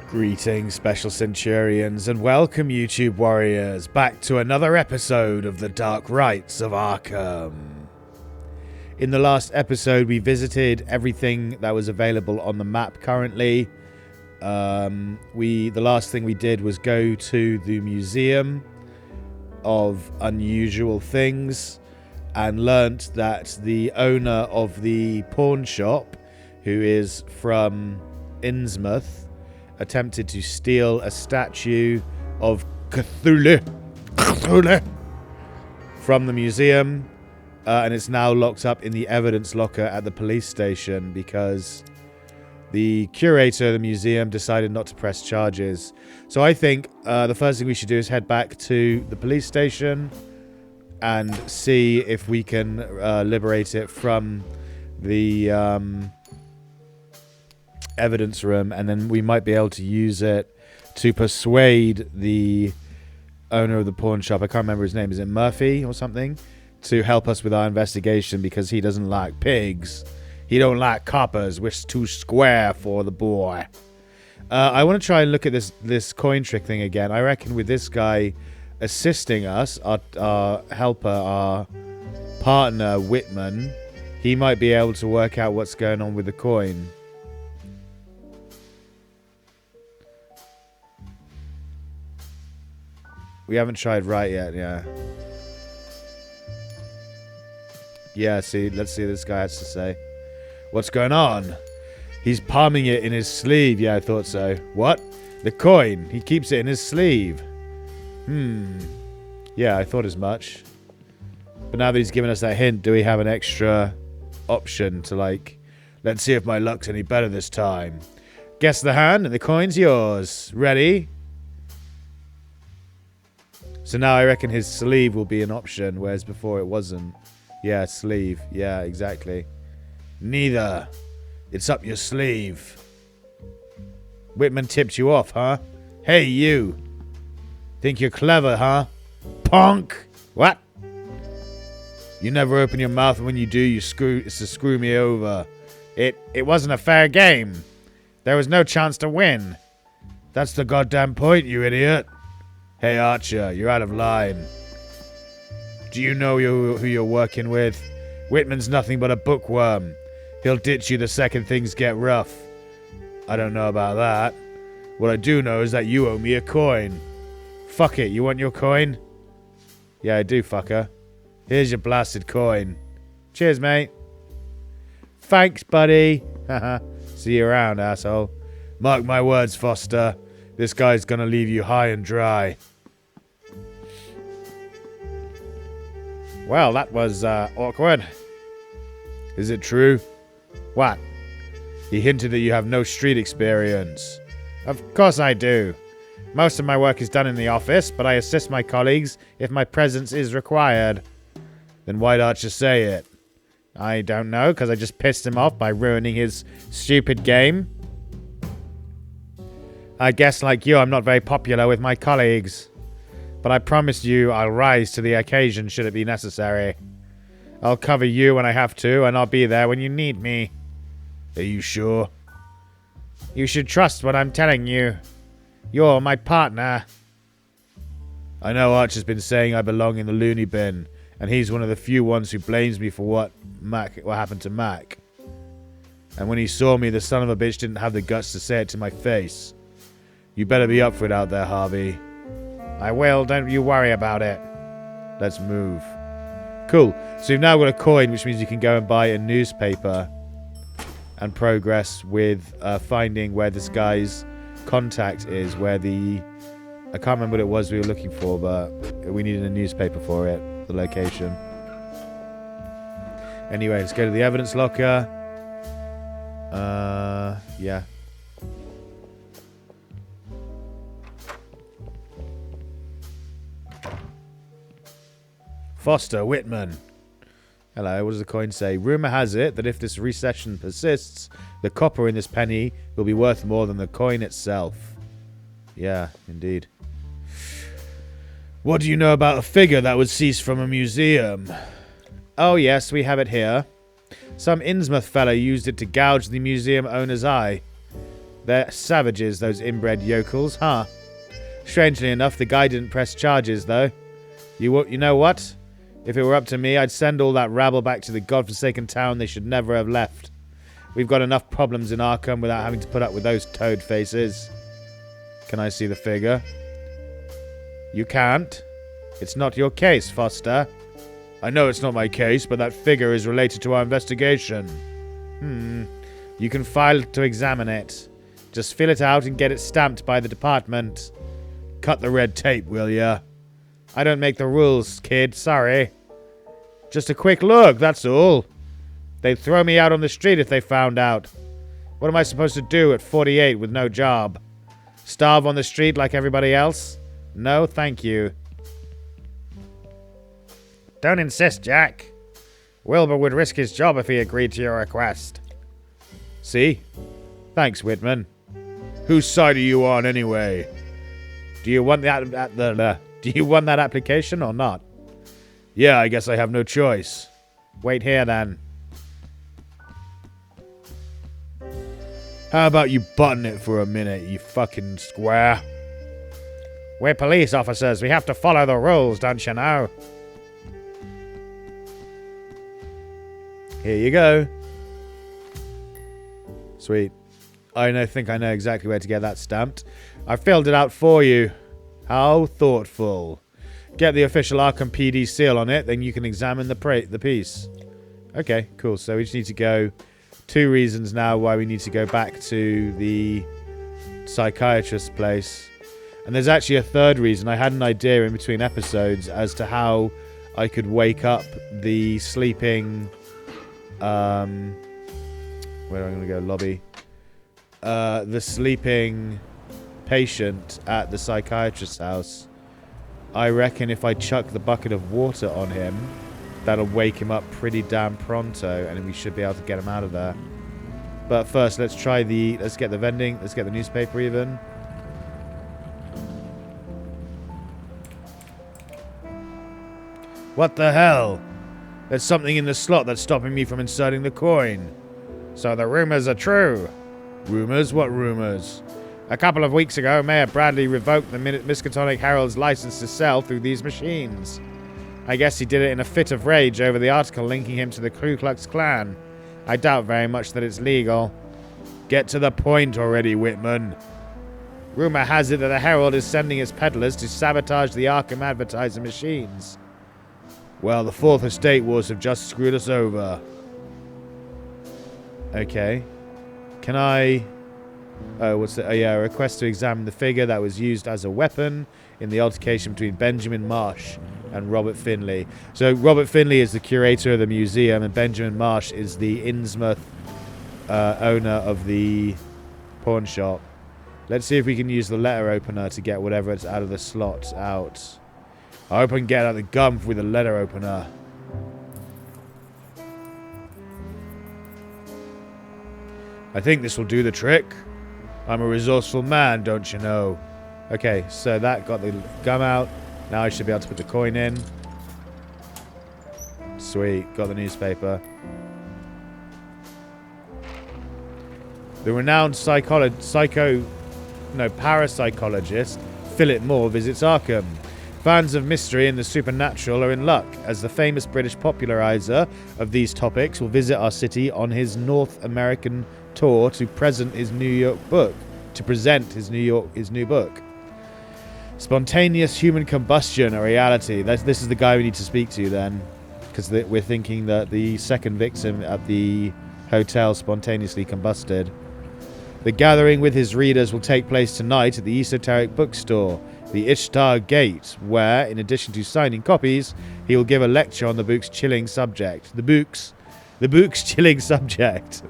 Greetings, Special Centurions, and welcome, YouTube warriors, back to another episode of the Dark Rites of Arkham. In the last episode, we visited everything that was available on the map currently. The last thing we did was go to the Museum of Unusual Things and learnt that the owner of the pawn shop, who is from Innsmouth, attempted to steal a statue of Cthulhu from the museum, and it's now locked up in the evidence locker at the police station because the curator of the museum decided not to press charges. So I think the first thing we should do is head back to the police station and see if we can liberate it from the evidence room, and then we might be able to use it to persuade the owner of the pawn shop, I can't remember his name, is it Murphy or something, to help us with our investigation because he doesn't like pigs. He don't like coppers, which is too square for the boy. I want to try and look at this coin trick thing again. I reckon with this guy assisting us, our helper, our partner, Whitman, he might be able to work out what's going on with the coin. We haven't tried right yet, yeah. Yeah, see, let's see what this guy has to say. What's going on? He's palming it in his sleeve. Yeah, I thought so. What? The coin. He keeps it in his sleeve. Yeah, I thought as much. But now that he's given us that hint, do we have an extra option to, like, let's see if my luck's any better this time. Guess the hand and the coin's yours. Ready? So now I reckon his sleeve will be an option, whereas before it wasn't. Yeah, sleeve. Yeah, exactly. Neither. It's up your sleeve. Whitman tipped you off, huh? Hey, you. Think you're clever, huh? Punk! What? You never open your mouth, and when you do, it's to screw me over. It wasn't a fair game. There was no chance to win. That's the goddamn point, you idiot. Hey, Archer, you're out of line. Do you know who you're working with? Whitman's nothing but a bookworm. He'll ditch you the second things get rough. I don't know about that. What I do know is that you owe me a coin. Fuck it, you want your coin? Yeah, I do, fucker. Here's your blasted coin. Cheers, mate. Thanks, buddy. Haha. See you around, asshole. Mark my words, Foster. This guy's gonna leave you high and dry. Well, that was awkward. Is it true? What? He hinted that you have no street experience. Of course I do. Most of my work is done in the office, but I assist my colleagues if my presence is required. Then why'd Archer say it? I don't know, because I just pissed him off by ruining his stupid game. I guess, like you, I'm not very popular with my colleagues. But I promise you I'll rise to the occasion should it be necessary. I'll cover you when I have to, and I'll be there when you need me. Are you sure? You should trust what I'm telling you. You're my partner. I know Archer's been saying I belong in the loony bin, and he's one of the few ones who blames me for what happened to Mac. And when he saw me, the son of a bitch didn't have the guts to say it to my face. You better be up for it out there, Harvey. I will, don't you worry about it. Let's move. Cool. So we've now got a coin, which means you can go and buy a newspaper and progress with finding where this guy's contact is, where the... I can't remember what it was we were looking for, but we needed a newspaper for it, the location. Anyway, let's go to the evidence locker. Yeah. Foster, Whitman. Hello, what does the coin say? Rumour has it that if this recession persists, the copper in this penny will be worth more than the coin itself. Yeah, indeed. What do you know about a figure that would cease from a museum? Oh yes, we have it here. Some Innsmouth fellow used it to gouge the museum owner's eye. They're savages, those inbred yokels, huh? Strangely enough, the guy didn't press charges, though. You know what? If it were up to me, I'd send all that rabble back to the godforsaken town they should never have left. We've got enough problems in Arkham without having to put up with those toad faces. Can I see the figure? You can't. It's not your case, Foster. I know it's not my case, but that figure is related to our investigation. You can file to examine it. Just fill it out and get it stamped by the department. Cut the red tape, will ya? I don't make the rules, kid. Sorry. Just a quick look, that's all. They'd throw me out on the street if they found out. What am I supposed to do at 48 with no job? Starve on the street like everybody else? No, thank you. Don't insist, Jack. Wilbur would risk his job if he agreed to your request. See? Thanks, Whitman. Whose side are you on, anyway? Do you want that do you want that application or not? Yeah, I guess I have no choice. Wait here, then. How about you button it for a minute, you fucking square? We're police officers. We have to follow the rules, don't you know? Here you go. Sweet. think I know exactly where to get that stamped. I filled it out for you. How thoughtful. Get the official Arkham PD seal on it, then you can examine the piece. Okay, cool. So we just need to go... 2 reasons now why we need to go back to the psychiatrist's place. And there's actually a 3rd reason. I had an idea in between episodes as to how I could wake up the sleeping... where am I going to go? Lobby. The sleeping patient at the psychiatrist's house. I reckon if I chuck the bucket of water on him, that'll wake him up pretty damn pronto, and we should be able to get him out of there. But first, let's get the vending, let's get the newspaper even. What the hell? There's something in the slot that's stopping me from inserting the coin. So the rumors are true. Rumors? What rumors? A couple of weeks ago, Mayor Bradley revoked the Miskatonic Herald's license to sell through these machines. I guess he did it in a fit of rage over the article linking him to the Ku Klux Klan. I doubt very much that it's legal. Get to the point already, Whitman. Rumor has it that the Herald is sending its peddlers to sabotage the Arkham advertising machines. Well, the Fourth Estate Wars have just screwed us over. Okay. Can I... Oh, what's it? Oh, yeah, a request to examine the figure that was used as a weapon in the altercation between Benjamin Marsh and Robert Finley. So Robert Finley is the curator of the museum, and Benjamin Marsh is the Innsmouth owner of the pawn shop. Let's see if we can use the letter opener to get whatever it's out of the slot out. I hope I can get out the gum with the letter opener. I think this will do the trick. I'm a resourceful man, don't you know? Okay, so that got the gum out. Now I should be able to put the coin in. Sweet, got the newspaper. The renowned parapsychologist Philip Moore visits Arkham. Fans of mystery and the supernatural are in luck, as the famous British popularizer of these topics will visit our city on his North American tour to present his new book. Spontaneous human combustion, a reality. This is the guy we need to speak to then, because we're thinking that the second victim at the hotel spontaneously combusted. The gathering with his readers will take place tonight at the esoteric bookstore, the Ishtar Gate, where, in addition to signing copies, he will give a lecture on the book's chilling subject. The book's chilling subject.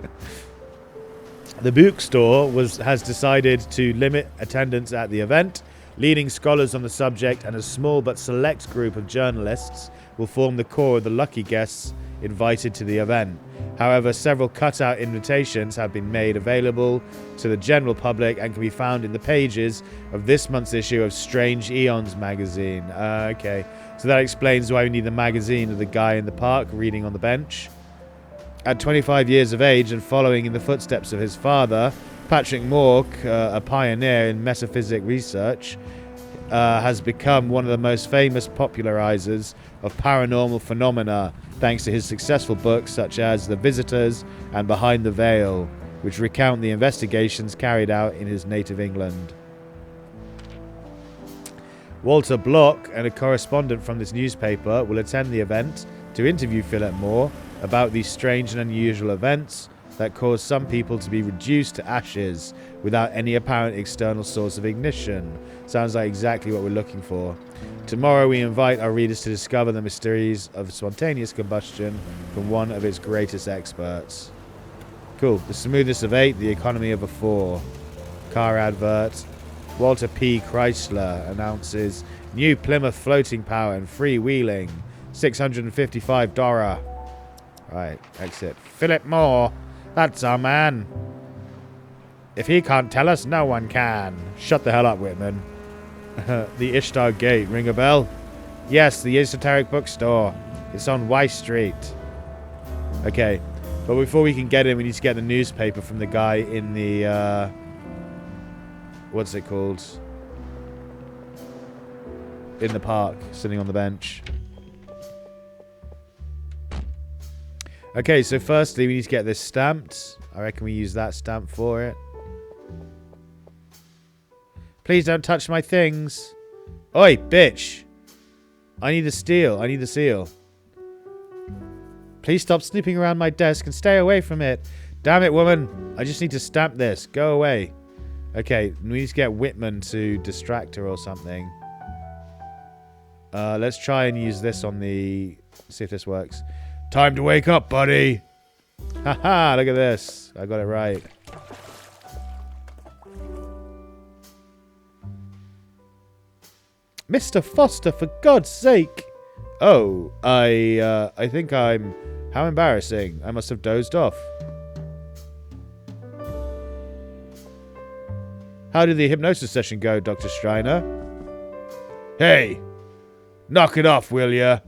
The bookstore has decided to limit attendance at the event. Leading scholars on the subject and a small but select group of journalists will form the core of the lucky guests invited to the event. However, several cutout invitations have been made available to the general public and can be found in the pages of this month's issue of Strange Eons magazine. Okay, so that explains why we need the magazine of the guy in the park reading on the bench. At 25 years of age and following in the footsteps of his father, Patrick Mork, a pioneer in metaphysic research, has become one of the most famous popularizers of paranormal phenomena thanks to his successful books such as The Visitors and Behind the Veil, which recount the investigations carried out in his native England. Walter Block, and a correspondent from this newspaper, will attend the event to interview Philip Moore about these strange and unusual events that cause some people to be reduced to ashes without any apparent external source of ignition. Sounds like exactly what we're looking for. Tomorrow we invite our readers to discover the mysteries of spontaneous combustion from one of its greatest experts. Cool. The smoothness of 8, the economy of a 4. Car advert. Walter P. Chrysler announces new Plymouth floating power and freewheeling. $655. Right, exit. Philip Moore. That's our man. If he can't tell us, no one can. Shut the hell up, Whitman. The Ishtar Gate. Ring a bell? Yes, the esoteric bookstore. It's on Y Street. Okay, but before we can get in, we need to get the newspaper from the guy in the, what's it called? In the park, sitting on the bench. Okay, so firstly, we need to get this stamped. I reckon we use that stamp for it. Please don't touch my things. Oi, bitch. I need the steel. I need the seal. Please stop snooping around my desk and stay away from it. Damn it, woman. I just need to stamp this. Go away. Okay, we need to get Whitman to distract her or something. Let's try and use this on the... See if this works. Time to wake up, buddy. Haha, look at this. I got it right. Mr. Foster, for God's sake. Oh, I think I'm... How embarrassing. I must have dozed off. How did the hypnosis session go, Dr. Schreiner? Hey! Knock it off, will ya?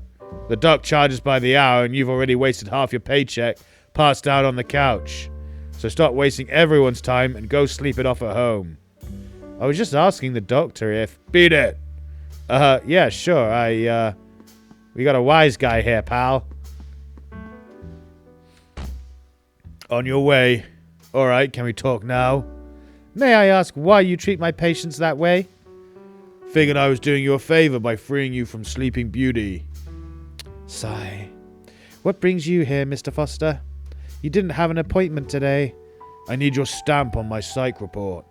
The doc charges by the hour and you've already wasted half your paycheck passed out on the couch. So stop wasting everyone's time and go sleep it off at home. I was just asking the doctor if... Beat it! Yeah, sure. We got a wise guy here, pal. On your way. Alright, can we talk now? May I ask why you treat my patients that way? Figured I was doing you a favor by freeing you from Sleeping Beauty. Sigh. What brings you here, Mr. Foster? You didn't have an appointment today. I need your stamp on my psych report.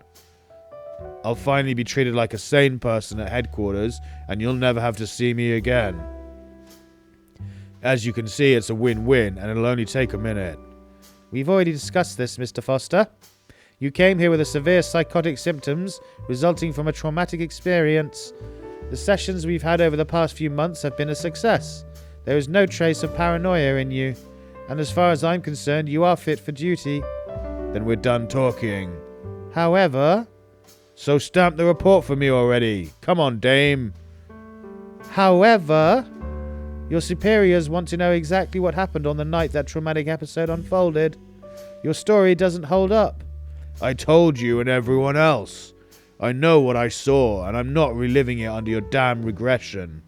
I'll finally be treated like a sane person at headquarters, and you'll never have to see me again. As you can see, it's a win-win, and it'll only take a minute. We've already discussed this, Mr. Foster. You came here with a severe psychotic symptoms resulting from a traumatic experience. The sessions we've had over the past few months have been a success. There is no trace of paranoia in you, and as far as I'm concerned, you are fit for duty. Then we're done talking. However... So stamp the report for me already. Come on, dame. However, your superiors want to know exactly what happened on the night that traumatic episode unfolded. Your story doesn't hold up. I told you and everyone else. I know what I saw, and I'm not reliving it under your damn regression.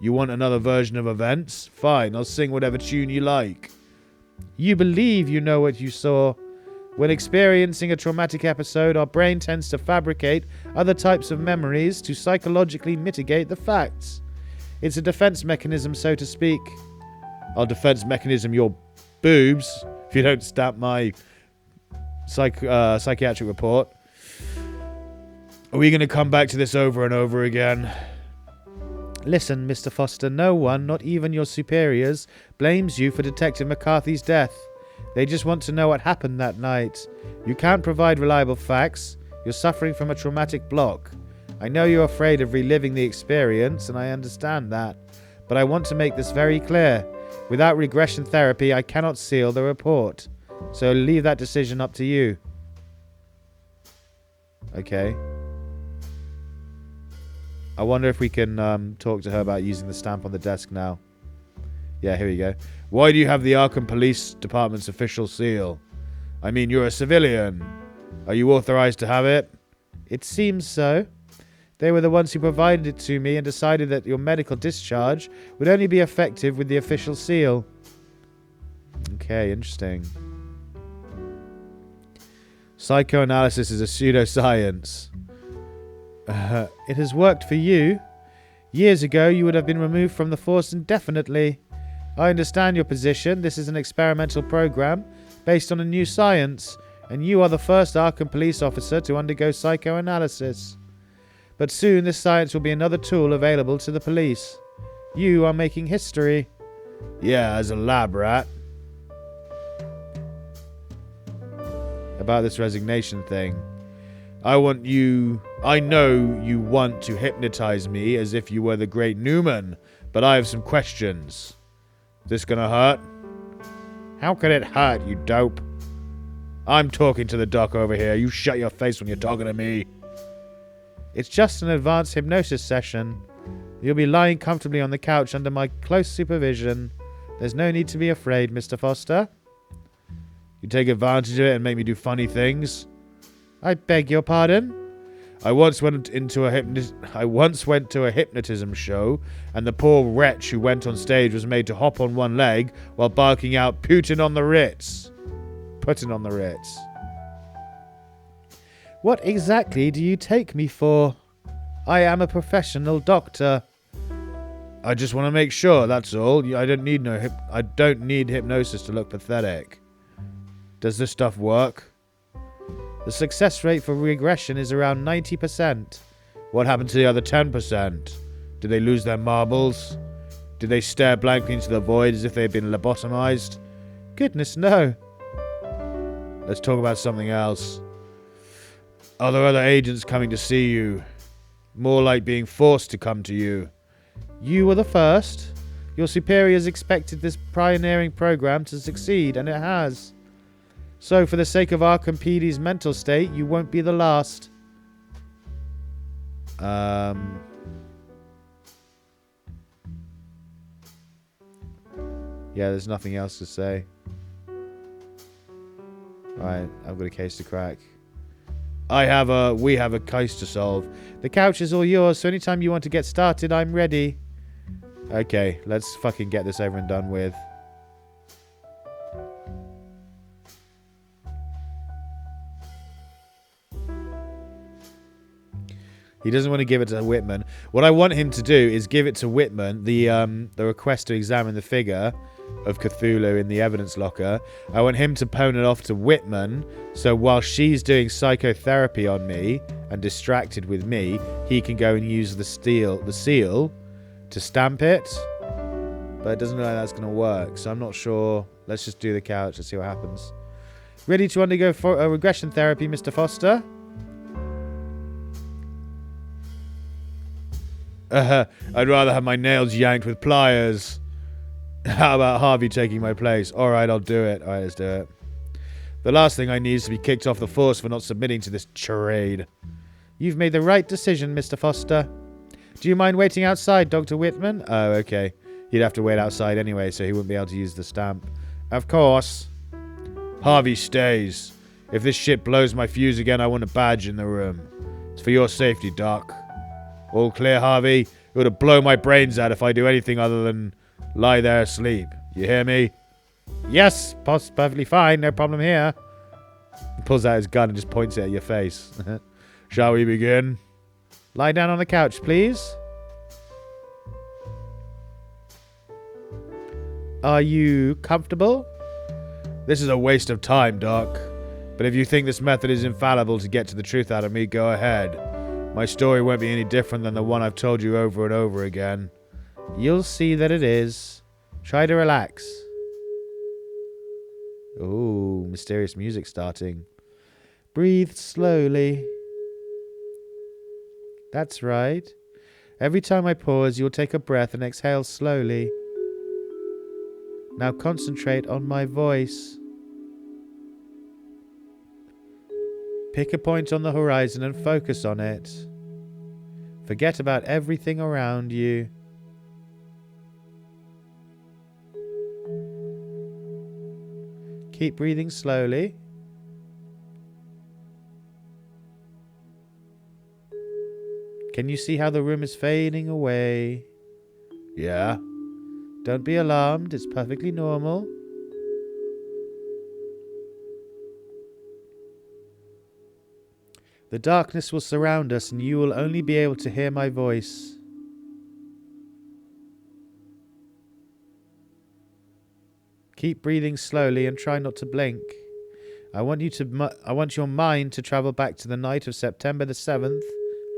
You want another version of events? Fine, I'll sing whatever tune you like. You believe you know what you saw. When experiencing a traumatic episode, our brain tends to fabricate other types of memories to psychologically mitigate the facts. It's a defense mechanism, so to speak. I'll defense mechanism your boobs if you don't stamp my psychiatric report. Are we going to come back to this over and over again? Listen, Mr. Foster, no one, not even your superiors, blames you for Detective McCarthy's death. They just want to know what happened that night. You can't provide reliable facts. You're suffering from a traumatic block. I know you're afraid of reliving the experience, and I understand that. But I want to make this very clear. Without regression therapy, I cannot seal the report. So I'll leave that decision up to you. Okay. I wonder if we can talk to her about using the stamp on the desk now. Yeah, here we go. Why do you have the Arkham Police Department's official seal? I mean, you're a civilian. Are you authorized to have it? It seems so. They were the ones who provided it to me and decided that your medical discharge would only be effective with the official seal. Okay, interesting. Psychoanalysis is a pseudoscience. It has worked for you. Years ago, you would have been removed from the force indefinitely. I understand your position. This is an experimental program based on a new science, and you are the first Arkham police officer to undergo psychoanalysis. But soon this science will be another tool available to the police. You are making history. Yeah, as a lab rat. About this resignation thing. I know you want to hypnotize me as if you were the great Newman, but I have some questions. Is this gonna hurt? How can it hurt, you dope? I'm talking to the doc over here. You shut your face when you're talking to me. It's just an advanced hypnosis session. You'll be lying comfortably on the couch under my close supervision. There's no need to be afraid, Mr. Foster. You take advantage of it and make me do funny things? I beg your pardon? I once went to a hypnotism show, and the poor wretch who went on stage was made to hop on one leg while barking out, Putin on the Ritz. Putin on the Ritz. What exactly do you take me for? I am a professional doctor. I just want to make sure, that's all. I don't need hypnosis to look pathetic. Does this stuff work? The success rate for regression is around 90%. What happened to the other 10%? Did they lose their marbles? Did they stare blankly into the void as if they had been lobotomized? Goodness, no. Let's talk about something else. Are there other agents coming to see you? More like being forced to come to you. You were the first. Your superiors expected this pioneering program to succeed, and it has. So, for the sake of Arkham PD's mental state, you won't be the last. Yeah, there's nothing else to say. Alright, I've got a case to crack. We have a case to solve. The couch is all yours, so anytime you want to get started, I'm ready. Okay, let's fucking get this over and done with. He doesn't want to give it to Whitman. What I want him to do is give it to Whitman, the request to examine the figure of Cthulhu in the evidence locker. I want him to pawn it off to Whitman, so while she's doing psychotherapy on me and distracted with me, he can go and use the seal to stamp it. But it doesn't look like that's going to work, so I'm not sure. Let's just do the couch and see what happens. Ready to undergo regression therapy, Mr. Foster? I'd rather have my nails yanked with pliers. How about Harvey taking my place? Alright, I'll do it. Alright, let's do it. The last thing I need is to be kicked off the force for not submitting to this charade. You've made the right decision, Mr. Foster. Do you mind waiting outside, Dr. Whitman? Oh, okay. He'd have to wait outside anyway, so he wouldn't be able to use the stamp. Of course. Harvey stays. If this shit blows my fuse again, I want a badge in the room. It's for your safety, Doc. All clear, Harvey? It would blow my brains out if I do anything other than lie there asleep. You hear me? Yes, perfectly fine. No problem here. He pulls out his gun and just points it at your face. Shall we begin? Lie down on the couch, please. Are you comfortable? This is a waste of time, Doc. But if you think this method is infallible to get to the truth out of me, go ahead. My story won't be any different than the one I've told you over and over again. You'll see that it is. Try to relax. Ooh, mysterious music starting. Breathe slowly. That's right. Every time I pause, you'll take a breath and exhale slowly. Now concentrate on my voice. Pick a point on the horizon and focus on it. Forget about everything around you. Keep breathing slowly. Can you see how the room is fading away? Yeah? Don't be alarmed. It's perfectly normal. The darkness will surround us and you will only be able to hear my voice. Keep breathing slowly and try not to blink. I want your mind to travel back to the night of September the 7th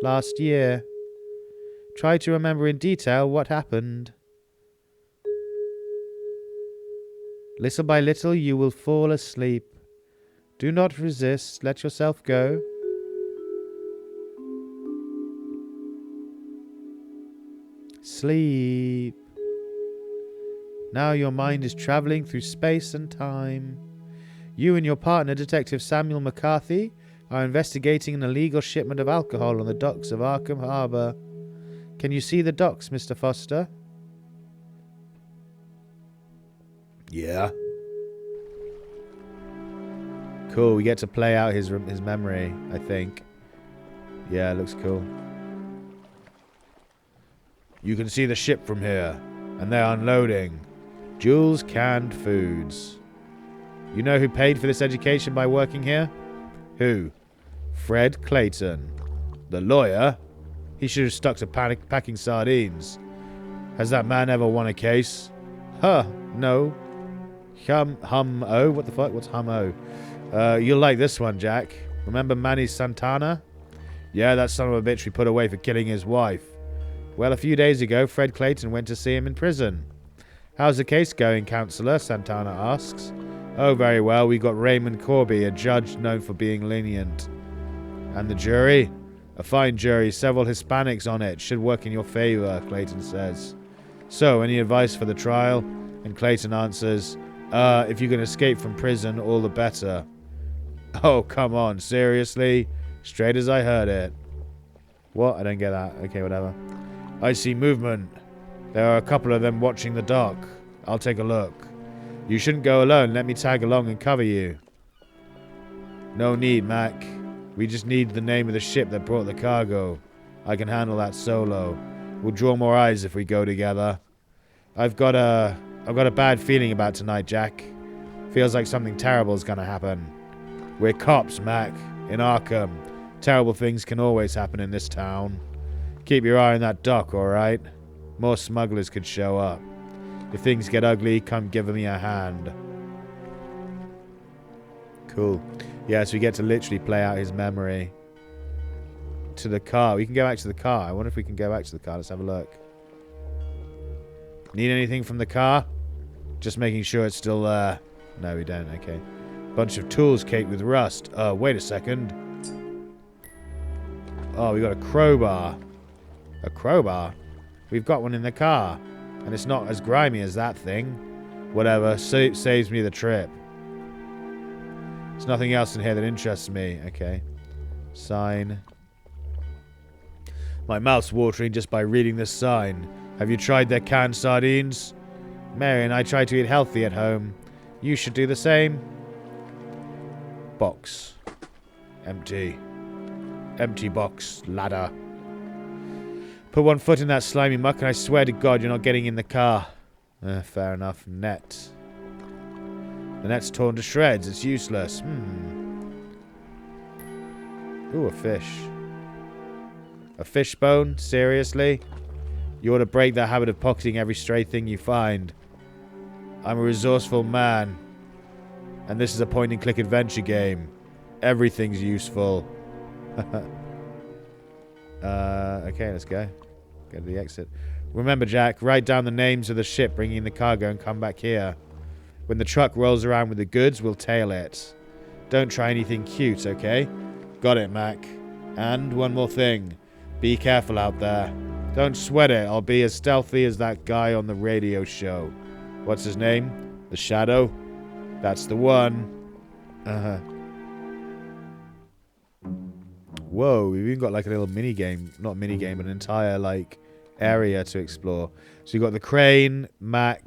last year. Try to remember in detail what happened. Little by little you will fall asleep. Do not resist. Let yourself go. Sleep. Now your mind is traveling through space and time. You and your partner, Detective Samuel McCarthy, are investigating an illegal shipment of alcohol on the docks of Arkham Harbor. Can you see the docks, Mr. Foster? Yeah. Cool, we get to play out his memory, I think. Yeah, it looks cool. You can see the ship from here, and they're unloading. Jules Canned Foods. You know who paid for this education by working here? Who? Fred Clayton. The lawyer? He should have stuck to packing sardines. Has that man ever won a case? Huh, no. Hum-oh? What the fuck? What's hum-oh? You'll like this one, Jack. Remember Manny Santana? Yeah, that son of a bitch we put away for killing his wife. Well, a few days ago, Fred Clayton went to see him in prison. How's the case going, Counselor? Santana asks. Oh, very well. We got Raymond Corby, a judge known for being lenient. And the jury? A fine jury, several Hispanics on it. Should work in your favor, Clayton says. So, any advice for the trial? And Clayton answers, if you can escape from prison, all the better. Oh, come on, seriously? Straight as I heard it. What? I don't get that. Okay, whatever. I see movement. There are a couple of them watching the dock. I'll take a look. You shouldn't go alone. Let me tag along and cover you. No need, Mac. We just need the name of the ship that brought the cargo. I can handle that solo. We'll draw more eyes if we go together. I've got a bad feeling about tonight, Jack. Feels like something terrible is gonna happen. We're cops, Mac. In Arkham. Terrible things can always happen in this town. Keep your eye on that dock, alright? More smugglers could show up. If things get ugly, come give me a hand. Cool. Yeah, so we get to literally play out his memory. To the car. We can go back to the car. I wonder if we can go back to the car. Let's have a look. Need anything from the car? Just making sure it's still there. No, we don't. Okay. Bunch of tools caked with rust. Wait a second. Oh, we got a crowbar. A crowbar? We've got one in the car. And it's not as grimy as that thing. Whatever. Saves me the trip. There's nothing else in here that interests me. Okay. Sign. My mouth's watering just by reading this sign. Have you tried their canned sardines? Mary and I try to eat healthy at home. You should do the same. Box. Empty. Empty box. Ladder. Put one foot in that slimy muck and I swear to God you're not getting in the car. Fair enough. Net. The net's torn to shreds. It's useless. Ooh, a fish. A fishbone? Seriously? You ought to break that habit of pocketing every stray thing you find. I'm a resourceful man. And this is a point-and-click adventure game. Everything's useful. Okay, let's go. Go to the exit. Remember, Jack, write down the names of the ship bringing the cargo and come back here. When the truck rolls around with the goods, we'll tail it. Don't try anything cute, okay? Got it, Mac. And one more thing. Be careful out there. Don't sweat it. I'll be as stealthy as that guy on the radio show. What's his name? The Shadow? That's the one. Whoa, we've even got like a little mini game. Not mini game, but an entire like area to explore. So you've got the crane, Mac,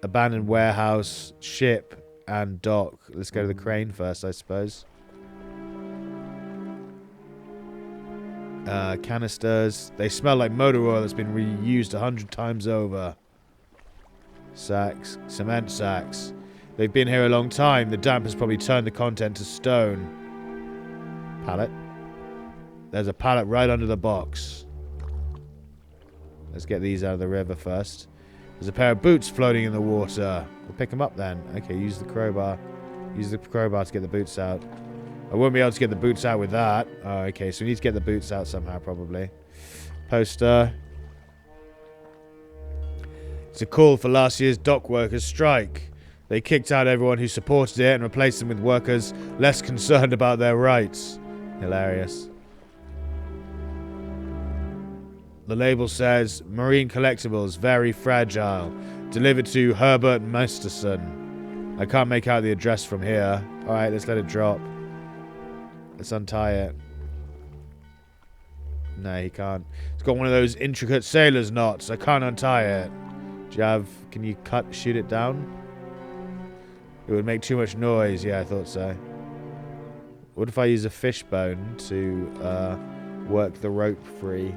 abandoned warehouse, ship, and dock. Let's go to the crane first, I suppose. Canisters. They smell like motor oil that's been reused 100 times over. Sacks. Cement sacks. They've been here a long time. The damp has probably turned the content to stone. Pallet. There's a pallet right under the box. Let's get these out of the river first. There's a pair of boots floating in the water. We'll pick them up then. Okay, use the crowbar. Use the crowbar to get the boots out. I won't be able to get the boots out with that. Oh, okay, so we need to get the boots out somehow, probably. Poster. It's a call for last year's dock workers' strike. They kicked out everyone who supported it and replaced them with workers less concerned about their rights. Hilarious. The label says, Marine Collectibles, very fragile. Delivered to Herbert Masterson. I can't make out the address from here. Alright, let's let it drop. Let's untie it. No, he can't. It's got one of those intricate sailor's knots. I can't untie it. Do you have... Can you shoot it down? It would make too much noise. Yeah, I thought so. What if I use a fishbone to work the rope free?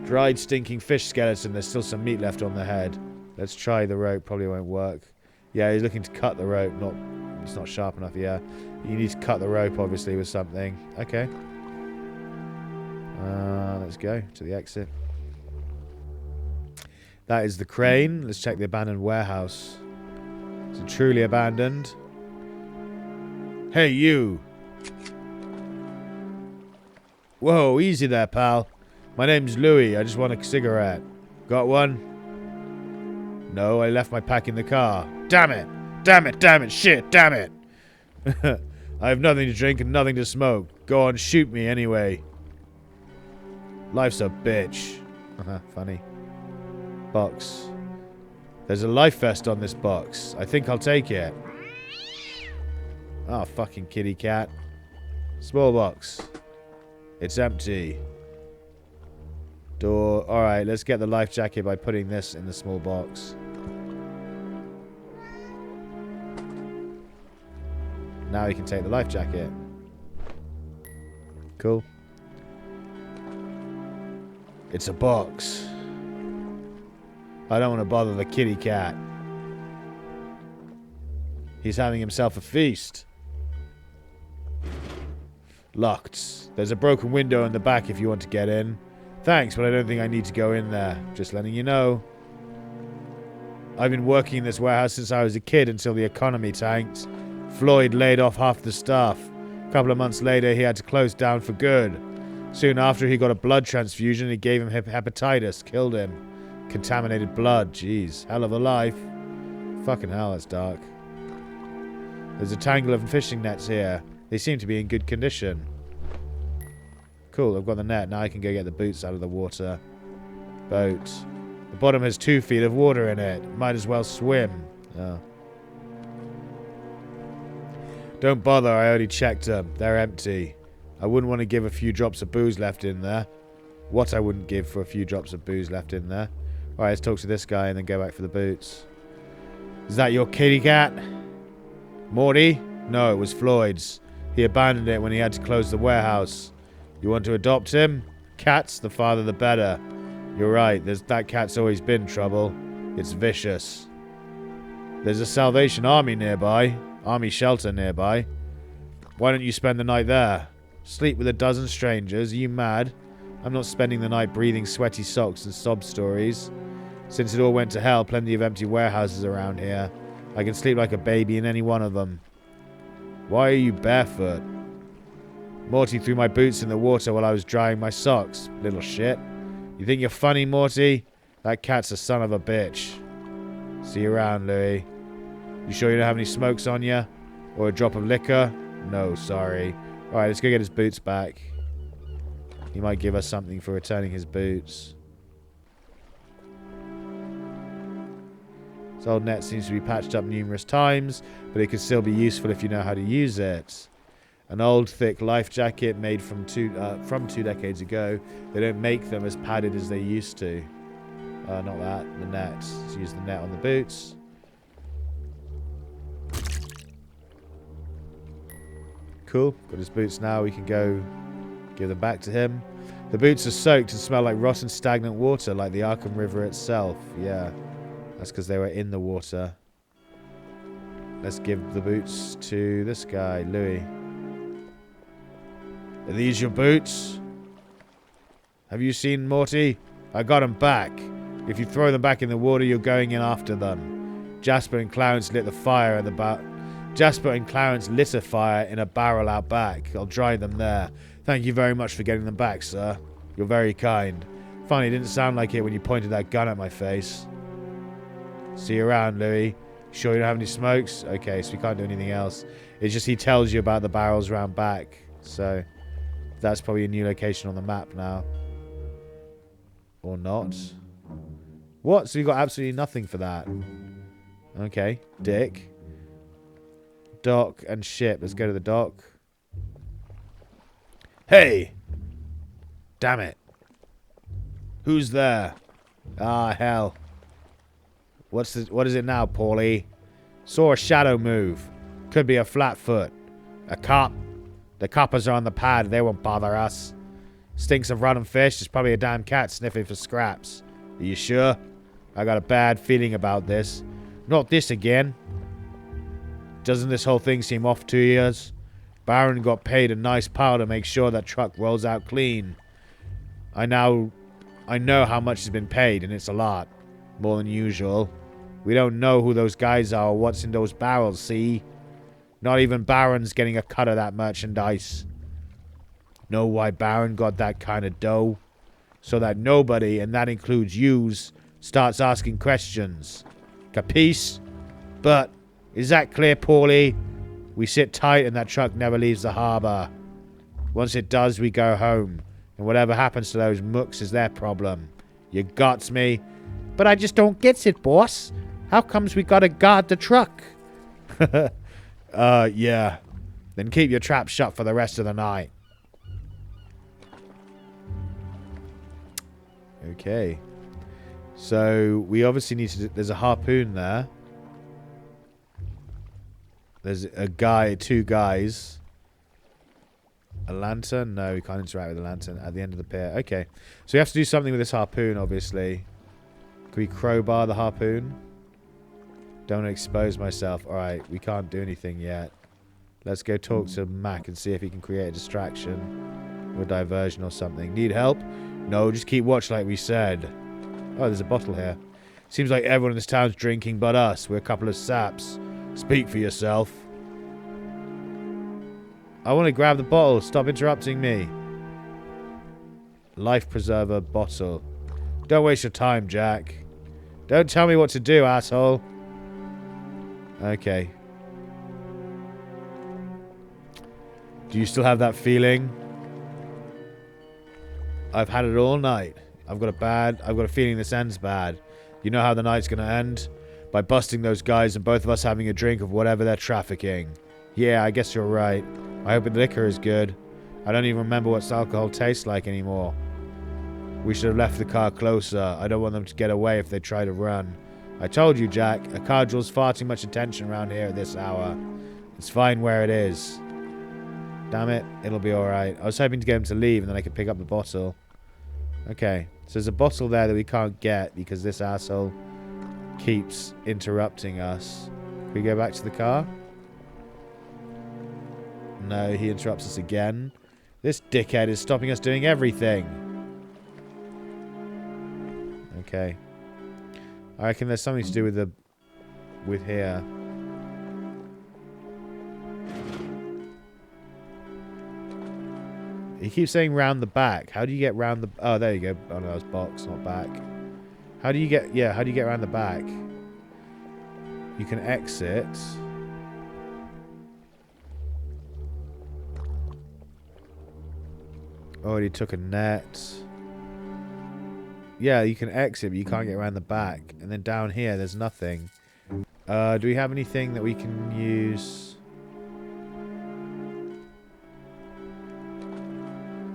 Dried stinking fish skeleton. There's still some meat left on the head. Let's try the rope. Probably won't work. Yeah, he's looking to cut the rope. It's not sharp enough. Yeah, you need to cut the rope obviously with something. Okay. Let's go to the exit. That is the crane. Let's check the abandoned warehouse. Is it truly abandoned? Hey, you. Whoa, easy there, pal. My name's Louis. I just want a cigarette. Got one? No, I left my pack in the car. Damn it! Damn it! Damn it! Shit! Damn it! I have nothing to drink and nothing to smoke. Go on, shoot me anyway. Life's a bitch. Funny. Box. There's a life vest on this box. I think I'll take it. Oh, fucking kitty cat. Small box. It's empty. Door. Alright, let's get the life jacket by putting this in the small box. Now we can take the life jacket. Cool. It's a box. I don't want to bother the kitty cat. He's having himself a feast. Locked. There's a broken window in the back if you want to get in. Thanks, but I don't think I need to go in there. Just letting you know. I've been working in this warehouse since I was a kid until the economy tanked. Floyd laid off half the staff. A couple of months later, he had to close down for good. Soon after, he got a blood transfusion and it gave him hepatitis. Killed him. Contaminated blood. Jeez. Hell of a life. Fucking hell, that's dark. There's a tangle of fishing nets here. They seem to be in good condition. Cool, I've got the net. Now I can go get the boots out of the water. Boat. The bottom has 2 feet of water in it. Might as well swim. Oh. Don't bother, I already checked them. They're empty. I wouldn't want to give a few drops of booze left in there. What I wouldn't give for a few drops of booze left in there. Alright, let's talk to this guy and then go back for the boots. Is that your kitty cat? Morty? No, it was Floyd's. He abandoned it when he had to close the warehouse. You want to adopt him? Cats, the farther the better. You're right, that cat's always been trouble. It's vicious. There's a Salvation Army nearby. Army shelter nearby. Why don't you spend the night there? Sleep with a dozen strangers? Are you mad? I'm not spending the night breathing sweaty socks and sob stories. Since it all went to hell, plenty of empty warehouses around here. I can sleep like a baby in any one of them. Why are you barefoot? Morty threw my boots in the water while I was drying my socks. Little shit. You think you're funny, Morty? That cat's a son of a bitch. See you around, Louis. You sure you don't have any smokes on you? Or a drop of liquor? No, sorry. Alright, let's go get his boots back. He might give us something for returning his boots. This old net seems to be patched up numerous times, but it could still be useful if you know how to use it. An old, thick life jacket made from 2 decades ago. They don't make them as padded as they used to. Not that. The net. Let's use the net on the boots. Cool. Got his boots now. We can go Give them back to him. The boots are soaked and smell like rotten stagnant water, like the Arkham River itself. Yeah, that's because they were in the water. Let's give the boots to this guy, Louis. Are these your boots? Have you seen Morty? I got them back. If you throw them back in the water, you're going in after them. Jasper and Clarence lit the fire at the Jasper and Clarence lit a fire in a barrel out back. I'll dry them there. Thank you very much for getting them back, sir. You're very kind. Funny, it didn't sound like it when you pointed that gun at my face. See you around, Louis. Sure you don't have any smokes? Okay, so we can't do anything else. It's just he tells you about the barrels round back. So, that's probably a new location on the map now. Or not. What? So you got absolutely nothing for that. Okay, dick. Dock and ship. Let's go to the dock. Hey! Damn it. Who's there? Ah, hell. What is it now, Paulie? Saw a shadow move. Could be a Flatfoot. A cop. The coppers are on the pad. They won't bother us. Stinks of rotten fish. There's probably a damn cat sniffing for scraps. Are you sure? I got a bad feeling about this. Not this again. Doesn't this whole thing seem off 2 years? Baron got paid a nice pile to make sure that truck rolls out clean. I know how much has been paid, and it's a lot. More than usual. We don't know who those guys are or what's in those barrels, see? Not even Baron's getting a cut of that merchandise. Know why Baron got that kind of dough? So that nobody, and that includes yous, starts asking questions. Capiche? But, is that clear, Paulie? We sit tight and that truck never leaves the harbour. Once it does, we go home. And whatever happens to those mooks is their problem. You gots me? But I just don't get it, boss. How comes we gotta guard the truck? Yeah. Then keep your trap shut for the rest of the night. Okay. So, we obviously need to... There's a harpoon there. There's a guy, 2 guys. A lantern? No, we can't interact with the lantern at the end of the pier. Okay. So we have to do something with this harpoon, obviously. Can we crowbar the harpoon? Don't want to expose myself. Alright, we can't do anything yet. Let's go talk to Mac and see if he can create a distraction. Or diversion or something. Need help? No, just keep watch like we said. Oh, there's a bottle here. Seems like everyone in this town's drinking but us. We're a couple of saps. Speak for yourself. I want to grab the bottle. Stop interrupting me. Life preserver bottle. Don't waste your time, Jack. Don't tell me what to do, asshole. Okay. Do you still have that feeling? I've had it all night. I've got a feeling this ends bad. You know how the night's gonna end? By busting those guys and both of us having a drink of whatever they're trafficking. Yeah, I guess you're right. I hope the liquor is good. I don't even remember what alcohol tastes like anymore. We should have left the car closer. I don't want them to get away if they try to run. I told you, Jack. A car draws far too much attention around here at this hour. It's fine where it is. Damn it. It'll be alright. I was hoping to get him to leave and then I could pick up the bottle. Okay. So there's a bottle there that we can't get because this asshole keeps interrupting us. Can we go back to the car? No, he interrupts us again. This dickhead is stopping us doing everything. Okay. I reckon there's something to do with here. He keeps saying round the back. How do you get round the... Oh, there you go. Oh, no, it's box, not back. How do you get... Yeah, how do you get around the back? You can exit. Already took a net. Yeah, you can exit, but you can't get around the back. And then down here, there's nothing. Do we have anything that we can use?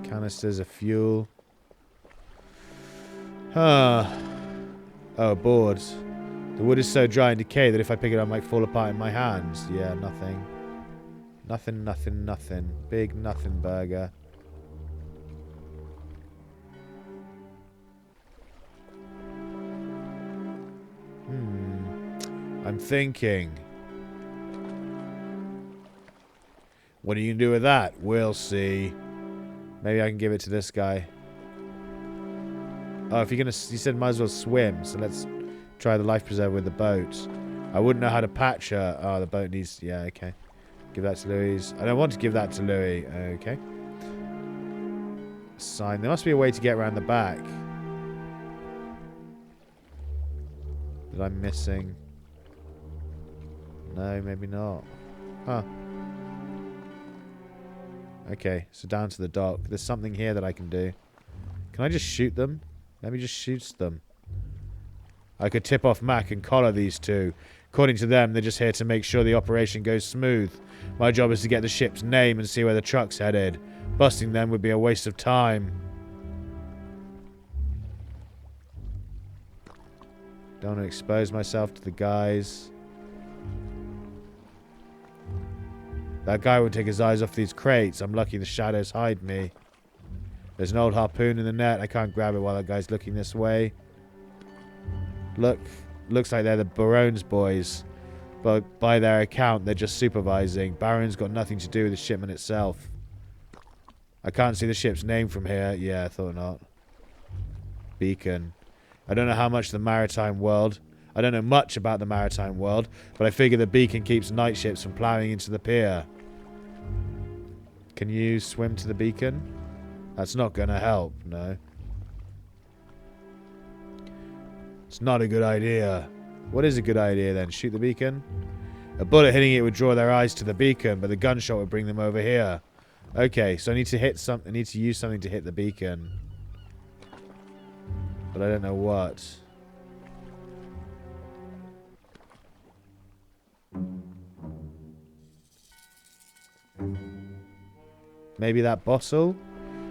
Canisters of fuel. Oh, boards. The wood is so dry and decayed that if I pick it up, it might fall apart in my hands. Yeah, nothing. Nothing, nothing, nothing. Big nothing burger. I'm thinking. What are you going to do with that? We'll see. Maybe I can give it to this guy. Oh, if you're going to... You said might as well swim, so let's try the life preserver with the boat. I wouldn't know how to patch her. Oh, the boat needs... Yeah, okay. Give that to Louis. I don't want to give that to Louis. Okay. Sign. There must be a way to get around the back. That I'm missing. No, maybe not. Huh. Okay, so down to the dock. There's something here that I can do. Can I just shoot them? Let me just shoot them. I could tip off Mac and collar these two. According to them, they're just here to make sure the operation goes smooth. My job is to get the ship's name and see where the truck's headed. Busting them would be a waste of time. Don't want to expose myself to the guys. That guy would take his eyes off these crates. I'm lucky the shadows hide me. There's an old harpoon in the net. I can't grab it while that guy's looking this way. Looks like they're the Baron's boys. But by their account, they're just supervising. Baron's got nothing to do with the shipment itself. I can't see the ship's name from here. Yeah, I thought not. Beacon. I don't know how much the maritime world... I don't know much about the maritime world, but I figure the beacon keeps night ships from plowing into the pier. Can you swim to the beacon? That's not going to help, no. It's not a good idea. What is a good idea then? Shoot the beacon? A bullet hitting it would draw their eyes to the beacon, but the gunshot would bring them over here. Okay, so I need to hit something. I need to use something to hit the beacon. But I don't know what. Maybe that bottle?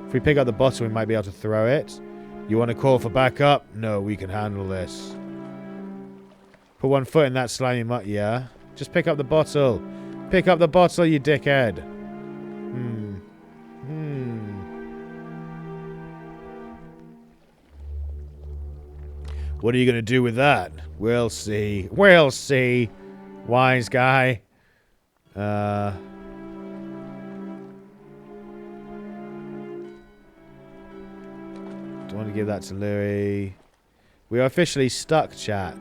If we pick up the bottle, we might be able to throw it. You want to call for backup? No, we can handle this. Put one foot in that slimy mud. Yeah. Just pick up the bottle. Pick up the bottle, you dickhead. What are you going to do with that? We'll see. We'll see. Wise guy. Don't want to give that to Louis. We are officially stuck, chat.